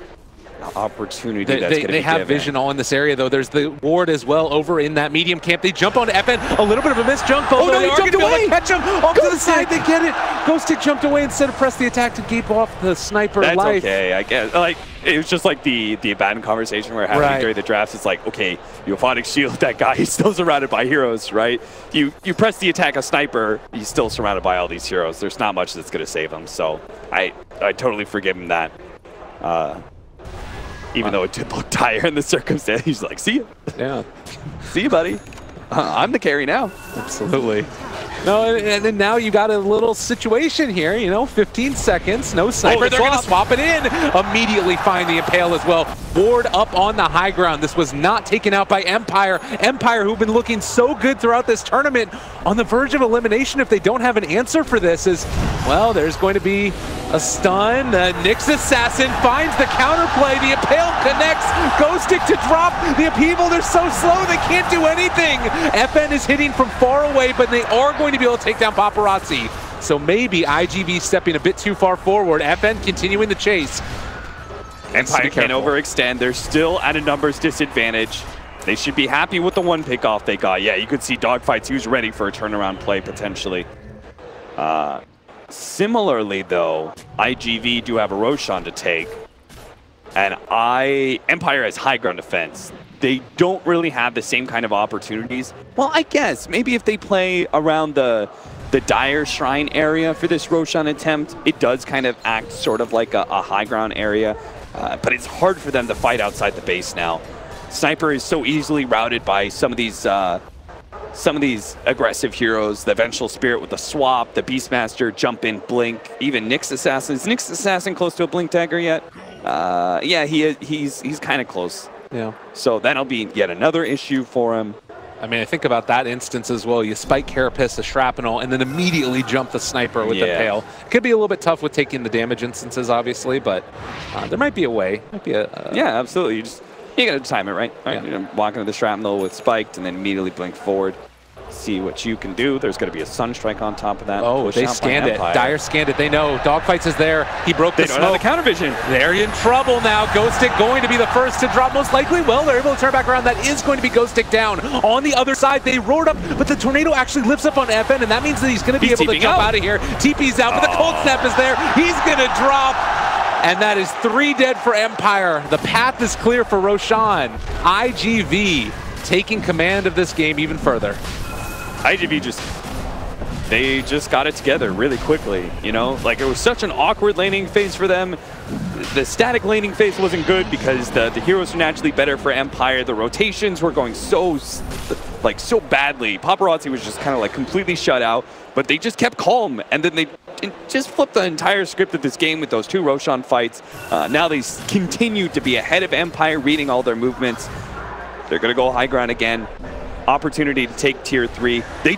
opportunity that's going to be They have given. vision all in this area, though. There's the ward as well over in that medium camp. They jump onto FN. A little bit of a missed jump. Oh, no, he jumped away. Catch him off to the side. They get it. Ghostic jumped away instead of press the attack to keep off the sniper That's life. okay, I guess. Like, it was just like the abandoned conversation we're having during the drafts. It's like, okay, you Euphonic shield that guy. He's still surrounded by heroes, right? You press the attack a sniper, he's still surrounded by all these heroes. There's not much that's going to save him. So I totally forgive him that. Even though it did look dire in the circumstance, he's like, see you. Yeah. See you, buddy. I'm the carry now. Absolutely. No, and then now you got a little situation here, you know, 15 seconds, no sniper. They're going to swap it in. Immediately find the Impale as well. Ward up on the high ground. This was not taken out by Empire. Empire, who've been looking so good throughout this tournament, on the verge of elimination if they don't have an answer for this is, well, there's going to be a stun. Nyx Assassin finds the counterplay. The Impale connects. Ghostic to drop. The Upheaval, they're so slow they can't do anything. FN is hitting from far away, but they are going to be able to take down Paparazzi. So maybe iG.Vit stepping a bit too far forward. FN continuing the chase. Empire can't overextend. They're still at a numbers disadvantage. They should be happy with the 1 pickoff they got. Yeah, you could see dogfights. He was ready for a turnaround play potentially. Similarly, though, iG.Vit do have a Roshan to take. And Empire has high ground defense. They don't really have the same kind of opportunities. Well, I guess maybe if they play around the Dire Shrine area for this Roshan attempt, it does kind of act sort of like a high ground area. But it's hard for them to fight outside the base now. Sniper is so easily routed by some of these aggressive heroes. The Vengeful Spirit with the swap, the Beastmaster, jump in, blink, even Nyx Assassin. Is Nyx Assassin close to a blink dagger yet? Yeah, he's kind of close. Yeah. So that'll be yet another issue for him. I mean, I think about that instance as well. You spike Carapace, the Shrapnel, and then immediately jump the Sniper with the Pale. It could be a little bit tough with taking the damage instances, obviously, but there might be a way. Might be yeah, absolutely. You got to time it, right? You know, walk into the Shrapnel with spiked and then immediately blink forward. See what you can do. There's going to be a Sunstrike on top of that. Oh, they scanned it. Dire scanned it. They know. Dogfights is there. He broke the smoke. They don't have the counter vision. They're in trouble now. Ghostic going to be the first to drop most likely. Well, they're able to turn back around. That is going to be Ghostic down. On the other side, they roared up, but the Tornado actually lifts up on FN, and that means that he's going to be able to jump out of here. TP's out, but the Cold Snap is there. He's going to drop. And that is 3 dead for Empire. The path is clear for Roshan. iG.Vit taking command of this game even further. iG.Vit they just got it together really quickly, you know? Like, it was such an awkward laning phase for them. The static laning phase wasn't good because the heroes were naturally better for Empire. The rotations were going so badly. Paparazzi was just kind of like completely shut out, but they just kept calm. And then they just flipped the entire script of this game with those 2 Roshan fights. Now they continue to be ahead of Empire, reading all their movements. They're going to go high ground again. Opportunity to take tier 3. They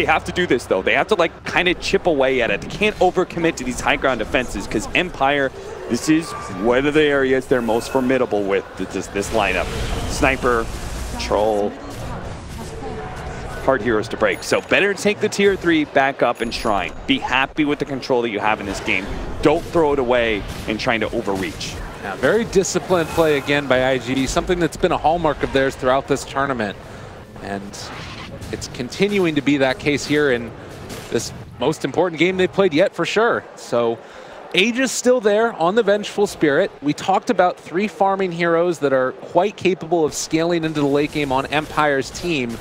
have to do this though. They have to like kind of chip away at it. They can't overcommit to these high ground defenses because Empire, this is one of the areas they're most formidable with this lineup. Sniper, Troll, hard heroes to break. So better take the tier 3 back up and Shrine. Be happy with the control that you have in this game. Don't throw it away and trying to overreach. Yeah, very disciplined play again by iG.Vit, something that's been a hallmark of theirs throughout this tournament. And it's continuing to be that case here in this most important game they've played yet, for sure. So Age is still there on the Vengeful Spirit. We talked about 3 farming heroes that are quite capable of scaling into the late game on Empire's team.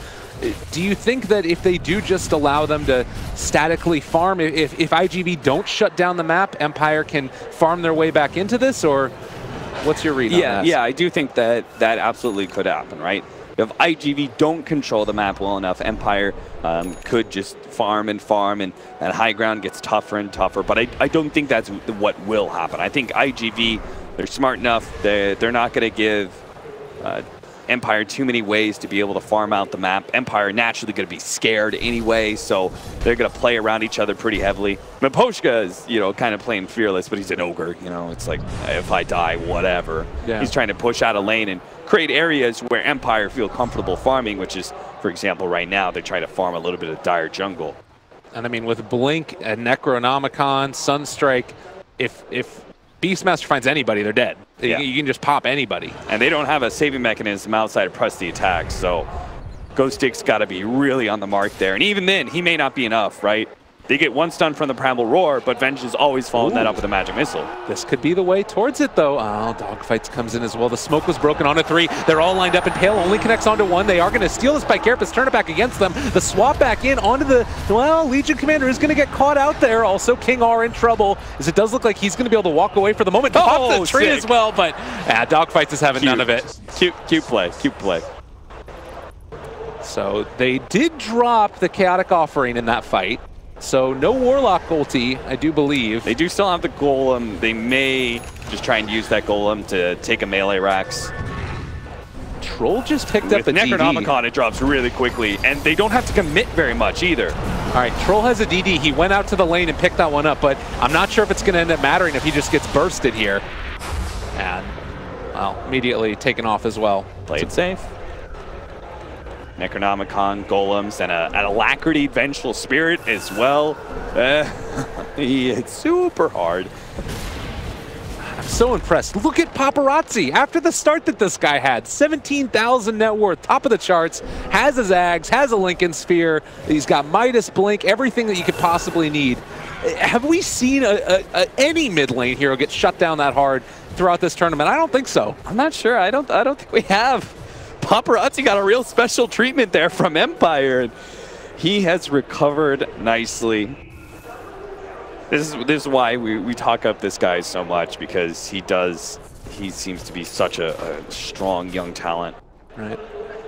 Do you think that if they do just allow them to statically farm, if iG.Vit don't shut down the map, Empire can farm their way back into this, or what's your read on that? Yeah, I do think that absolutely could happen, right? If iG.Vit don't control the map well enough, Empire could just farm, and high ground gets tougher and tougher. But I don't think that's what will happen. I think iG.Vit, they're smart enough. They're not going to give Empire too many ways to be able to farm out the map. Empire naturally going to be scared anyway, so they're going to play around each other pretty heavily. Miposhka is, you know, kind of playing fearless, but he's an ogre. You know, it's like, if I die, whatever. Yeah. He's trying to push out a lane and create areas where Empire feel comfortable farming, which is, for example, right now, they're trying to farm a little bit of Dire jungle. And I mean, with Blink and Necronomicon, Sunstrike, if Beastmaster finds anybody, they're dead. Yeah. You can just pop anybody. And they don't have a saving mechanism outside of press the attack, so Ghostic's got to be really on the mark there. And even then, he may not be enough, right? They get 1 stun from the Primal Roar, but Venge is always following that up with a Magic Missile. This could be the way towards it, though. Oh, Dogfights comes in as well. The smoke was broken onto 3. They're all lined up, and Pale only connects onto 1. They are going to steal this by Carapace, turn it back against them. The swap back in onto the, well, Legion Commander is going to get caught out there. Also, King R in trouble, as it does look like he's going to be able to walk away for the moment. Pop the tree sick as well, but Dogfights is having none of it. Cute play, cute play. So they did drop the Chaotic Offering in that fight. So no Warlock ulti, I do believe. They do still have the Golem. They may just try and use that Golem to take a melee Rax. Troll just picked up a Necronomicon, it drops really quickly, and they don't have to commit very much either. All right, Troll has a DD. He went out to the lane and picked that one up, but I'm not sure if it's going to end up mattering if he just gets bursted here. And, well, immediately taken off as well. Play it safe. Necronomicon, Golems, and an Alacrity Vengeful Spirit as well. It's super hard. I'm so impressed. Look at Paparazzi. After the start that this guy had, 17,000 net worth, top of the charts, has his Ags, has a Lincoln Sphere, he's got Midas Blink, everything that you could possibly need. Have we seen any mid lane hero get shut down that hard throughout this tournament? I don't think so. I'm not sure. I don't think we have. Paparazzi got a real special treatment there from Empire. He has recovered nicely. This is why we talk up this guy so much, because he seems to be such a strong young talent. Right.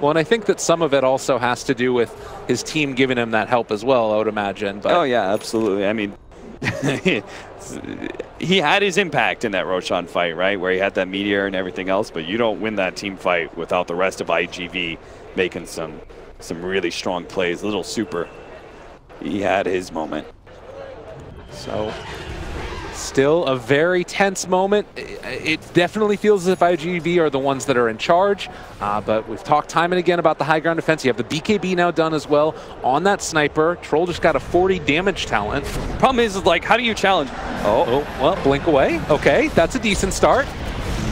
Well, and I think that some of it also has to do with his team giving him that help as well, I would imagine. But oh yeah, absolutely. I mean, he had his impact in that Roshan fight, right? Where he had that meteor and everything else, but you don't win that team fight without the rest of iG.Vit making some some really strong plays. Little super. He had his moment. So, still a very tense moment. It definitely feels as if iG.Vit are the ones that are in charge, but we've talked time and again about the high ground defense. You have the BKB now done as well on that sniper. Troll just got a 40 damage talent. Problem is like, how do you challenge? Oh, well, blink away. Okay, that's a decent start.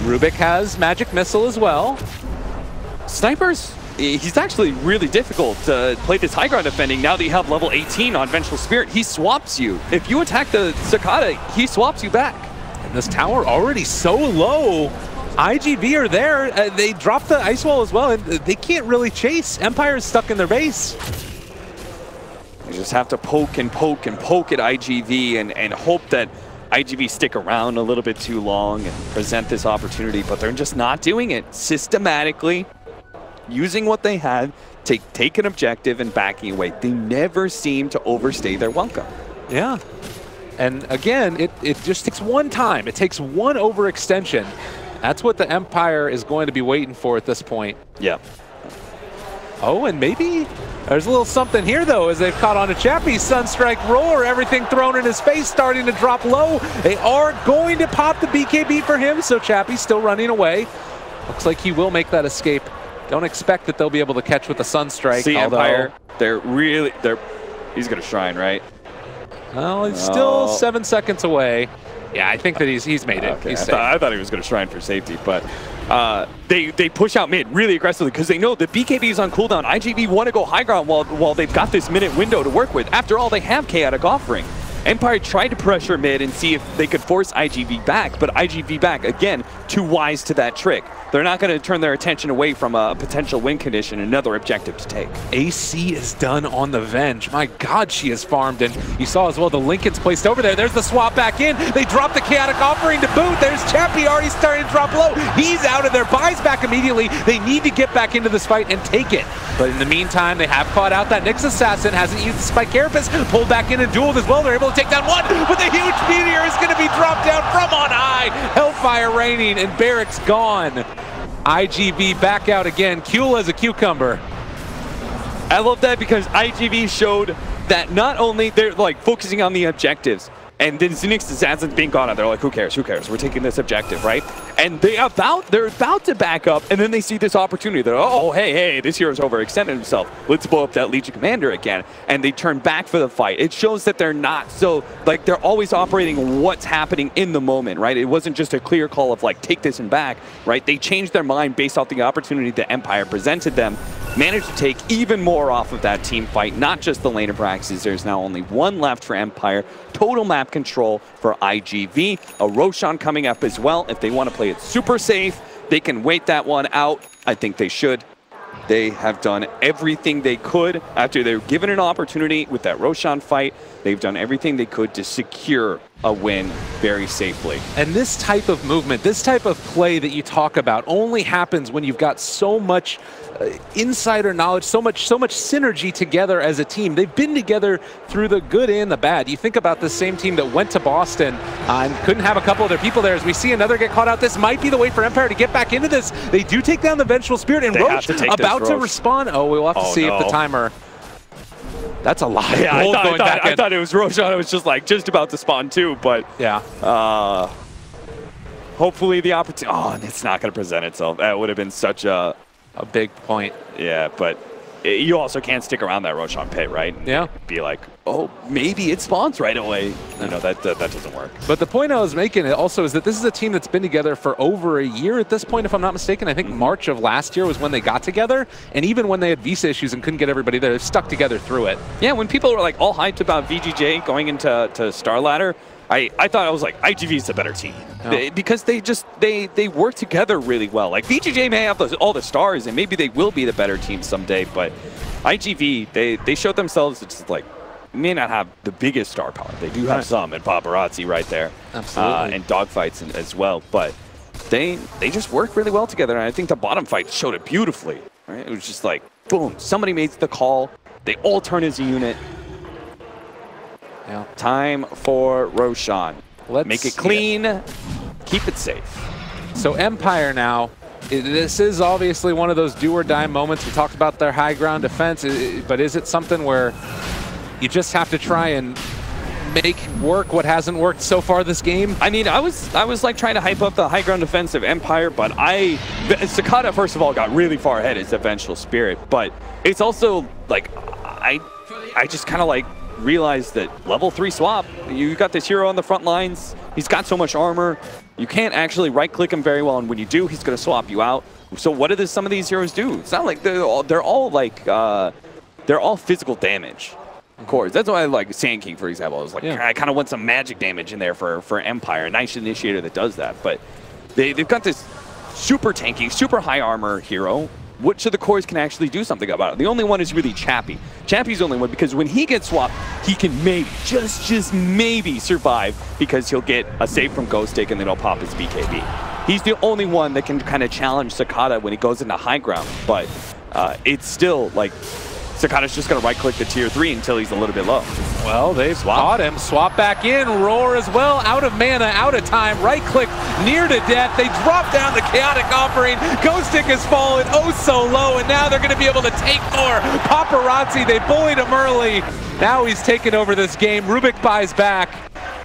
Rubik has magic missile as well. Snipers, he's actually really difficult to play this high ground defending. Now that you have level 18 on Vengeful Spirit, he swaps you. If you attack the Cicada, he swaps you back. And this tower already so low. iG.Vit are there. They dropped the ice wall as well, and they can't really chase. Empire is stuck in their base. You just have to poke and poke and poke at iG.Vit and hope that iG.Vit stick around a little bit too long and present this opportunity, but they're just not doing it systematically. Using what they had, take an objective and backing away. They never seem to overstay their welcome. Yeah. And again, it just takes one time. It takes one overextension. That's what the Empire is going to be waiting for at this point. Yeah. Oh, and maybe there's a little something here, though, as they've caught on to Chappie. Sunstrike Roar, everything thrown in his face, starting to drop low. They are going to pop the BKB for him, so Chappie's still running away. Looks like he will make that escape. Don't expect that they'll be able to catch with the Sunstrike. See, Empire, he's going to Shrine, right? Well, he's still 7 seconds away. Yeah, I think that he's made it. Okay. He's safe. I thought he was going to Shrine for safety, but they push out mid really aggressively because they know the BKB is on cooldown. iG.Vit want to go high ground while they've got this minute window to work with. After all, they have Chaotic Offering. Empire tried to pressure mid and see if they could force iG.Vit back, but iG.Vit back, again, too wise to that trick. They're not going to turn their attention away from a potential win condition, another objective to take. AC is done on the Venge. My God, she is farmed, and you saw as well the Lincoln's placed over there. There's the swap back in. They drop the Chaotic Offering to boot. There's Chappie already starting to drop low. He's out of there, buys back immediately. They need to get back into this fight and take it. But in the meantime, they have caught out that Nyx Assassin, hasn't used the Spike Carapace, pulled back in and dueled as well. They're able to take down one, but the huge meteor is going to be dropped down from on high. Hellfire raining, and Barrick's gone. iG.Vit back out again. Cool as a cucumber. I love that because iG.Vit showed that not only they're like focusing on the objectives, and then Nyx Assassin's being gone out. They're like, who cares? Who cares? We're taking this objective, right? And they're about to back up, and then they see this opportunity. They're, oh, hey, this hero's overextended himself. Let's blow up that Legion Commander again. And they turn back for the fight. It shows that they're not so, like, they're always operating what's happening in the moment, right? It wasn't just a clear call of, like, take this and back, right? They changed their mind based off the opportunity that Empire presented them, managed to take even more off of that team fight, not just the lane of Braxes. There's now only one left for Empire. Total map control for iG.Vit. A Roshan coming up as well. If they want to play it super safe, they can wait that one out. I think they should. They have done everything they could after they were given an opportunity with that Roshan fight. They've done everything they could to secure a win very safely. And this type of movement, this type of play that you talk about only happens when you've got so much insider knowledge, so much synergy together as a team. They've been together through the good and the bad. You think about the same team that went to Boston and couldn't have a couple of their people there. As we see another get caught out, this might be the way for Empire to get back into this. They do take down the Vengeful Spirit, and Roche about to respond. Oh, we'll have to see if the timer... That's a lot of gold going back in. I thought it was Roshan. I was just about to spawn too, but yeah. Hopefully the opportunity. Oh, and it's not going to present itself. That would have been such a big point. Yeah, but you also can't stick around that Roshan pit, right? Yeah. Be like, oh, maybe it spawns right away. You know, that doesn't work. But the point I was making also is that this is a team that's been together for over a year at this point, if I'm not mistaken. I think March of last year was when they got together. And even when they had visa issues and couldn't get everybody there, they stuck together through it. Yeah, when people were like all hyped about VGJ going into Star Ladder, I thought, I was like, iG.Vit is the better team. Oh. Because they work together really well. Like, VGJ may have all the stars, and maybe they will be the better team someday, but iG.Vit, they showed themselves, it's like, may not have the biggest star power. They do have some, and Paparazzi right there. Absolutely. And dogfights as well, but they just work really well together, and I think the bottom fight showed it beautifully. Right? It was just like, boom, somebody made the call, they all turn as a unit. Yeah. Time for Roshan. Make it clean, keep it safe. So Empire now This is obviously one of those do-or-die moments. We talked about their high ground defense, but is it something where you just have to try and make work what hasn't worked so far this game? I mean, I was like trying to hype up the high ground defense of Empire, but Sakata, first of all, got really far ahead as the Vengeful Spirit, but it's also like, I just kind of like realized that level 3 swap, you got this hero on the front lines, he's got so much armor, you can't actually right-click him very well, and when you do, he's going to swap you out. So what do some of these heroes do? It's not like they're all physical damage. Of course, that's why I like Sand King, for example. I was like, I kind of want some magic damage in there for Empire, a nice initiator that does that. But they've got this super tanky, super high armor hero. Which of the cores can actually do something about it? The only one is really Chappie. Chappie's the only one because when he gets swapped, he can maybe, just maybe survive because he'll get a save from Ghost Stick and then he'll pop his BKB. He's the only one that can kind of challenge Sakata when he goes into high ground, but it's still like Sakata's just going to right-click the tier 3 until he's a little bit low. Well, they've caught him. Swap back in. Roar as well. Out of mana, out of time. Right-click near to death. They drop down the Chaotic Offering. Ghost Stick has fallen oh so low, and now they're going to be able to take more. Paparazzi, they bullied him early. Now he's taken over this game. Rubik buys back.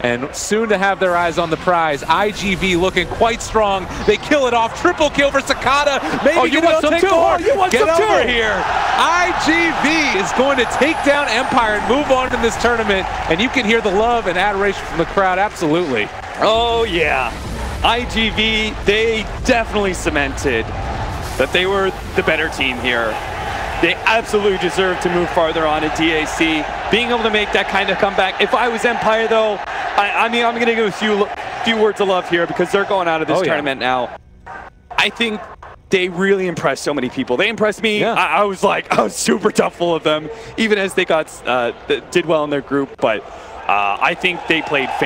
And soon to have their eyes on the prize. iG.Vit looking quite strong. They kill it off. Triple kill for Sakata. Maybe you want some too? You want Get some over too? here. iG.Vit is going to take down Empire and move on in this tournament. And you can hear the love and adoration from the crowd. Absolutely. Oh, yeah. iG.Vit, they definitely cemented that they were the better team here. They absolutely deserve to move farther on at DAC. Being able to make that kind of comeback. If I was Empire, though, I mean, I'm going to give a few words of love here because they're going out of this tournament now. I think they really impressed so many people. They impressed me. Yeah. I was super doubtful of them, even as they did well in their group. But I think they played